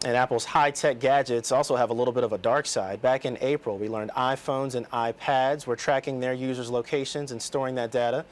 And Apple's high-tech gadgets also have a little bit of a dark side. Back in April, we learned iPhones and iPads were tracking their users' locations and storing that data.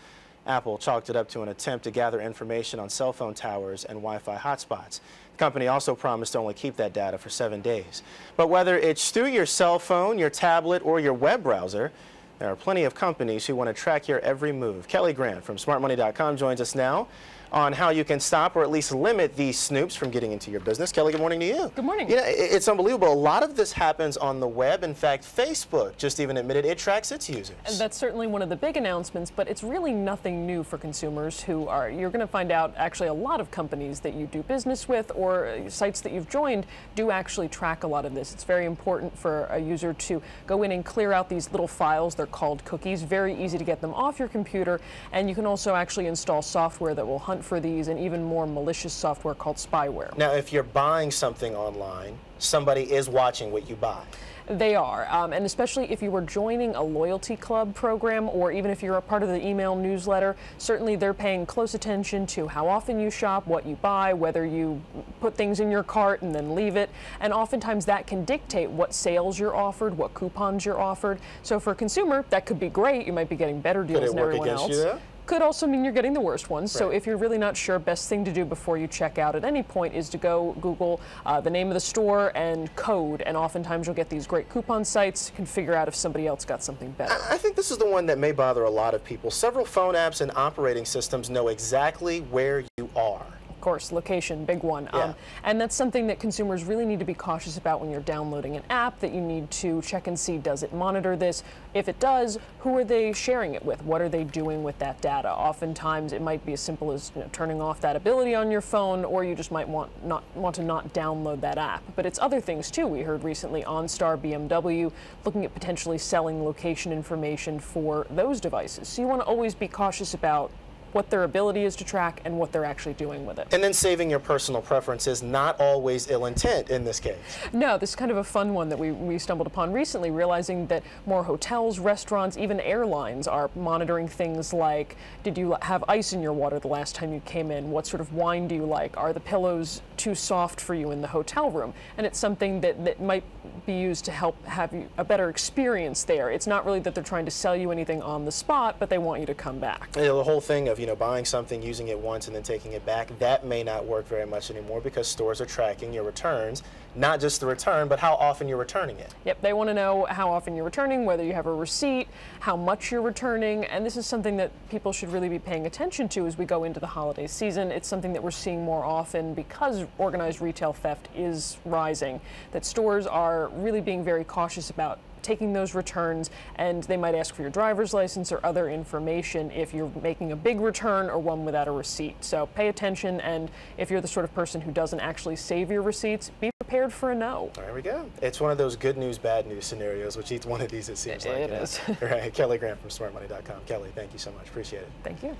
Apple chalked it up to an attempt to gather information on cell phone towers and Wi-Fi hotspots. The company also promised to only keep that data for 7 days. But whether it's through your cell phone, your tablet, or your web browser, there are plenty of companies who want to track your every move. Kelli Grant from smartmoney.com joins us now on how you can stop or at least limit these snoops from getting into your business. Kelli, good morning to you. Good morning. You know, it's unbelievable. A lot of this happens on the web. In fact, Facebook just even admitted it tracks its users. And that's certainly one of the big announcements, but it's really nothing new for consumers who are, you're going to find out actually a lot of companies that you do business with or sites that you've joined do actually track a lot of this. It's very important for a user to go in and clear out these little files. They're called cookies. Very easy to get them off your computer, and you can also actually install software that will hunt for these and even more malicious software called spyware. Now, if you're buying something online, somebody is watching what you buy. They are, and especially if you were joining a loyalty club program or even if you're a part of the email newsletter, certainly they're paying close attention to how often you shop, what you buy, whether you put things in your cart and then leave it, and oftentimes that can dictate what sales you're offered, what coupons you're offered. So for a consumer, that could be great. You might be getting better deals than everyone else. Could it work against you, though? Could also mean you're getting the worst ones. Right. So if you're really not sure, best thing to do before you check out at any point is to go Google the name of the store and code, and oftentimes you'll get these great coupon sites. You can figure out if somebody else got something better. I think this is the one that may bother a lot of people. Several phone apps and operating systems know exactly where you are. Of course, location, big one. Yeah. And that's something that consumers really need to be cautious about when you're downloading an app, that you need to check and see, does it monitor this? If it does, who are they sharing it with? What are they doing with that data? Oftentimes it might be as simple as turning off that ability on your phone, or you just might want to not download that app. But it's other things too. We heard recently OnStar BMW looking at potentially selling location information for those devices. So you want to always be cautious about what their ability is to track and what they're actually doing with it. And then saving your personal preferences, not always ill intent in this case. No, this is kind of a fun one that we stumbled upon recently, realizing that more hotels, restaurants, even airlines are monitoring things like, did you have ice in your water the last time you came in? What sort of wine do you like? Are the pillows too soft for you in the hotel room? And it's something that might be used to help have you a better experience there. It's not really that they're trying to sell you anything on the spot, but they want you to come back. You know, the whole thing of buying something, using it once, and then taking it back, that may not work very much anymore because stores are tracking your returns, not just the return, but how often you're returning it. Yep, they want to know how often you're returning, whether you have a receipt, how much you're returning, and this is something that people should really be paying attention to as we go into the holiday season. It's something that we're seeing more often because organized retail theft is rising, that stores are really being very cautious about taking those returns, and they might ask for your driver's license or other information if you're making a big return or one without a receipt. So pay attention, and if you're the sort of person who doesn't actually save your receipts, be prepared for a no. There we go. It's one of those good news, bad news scenarios, which each one of these it seems like. It is. All right, Kelli Grant from smartmoney.com. Kelli, thank you so much. Appreciate it. Thank you.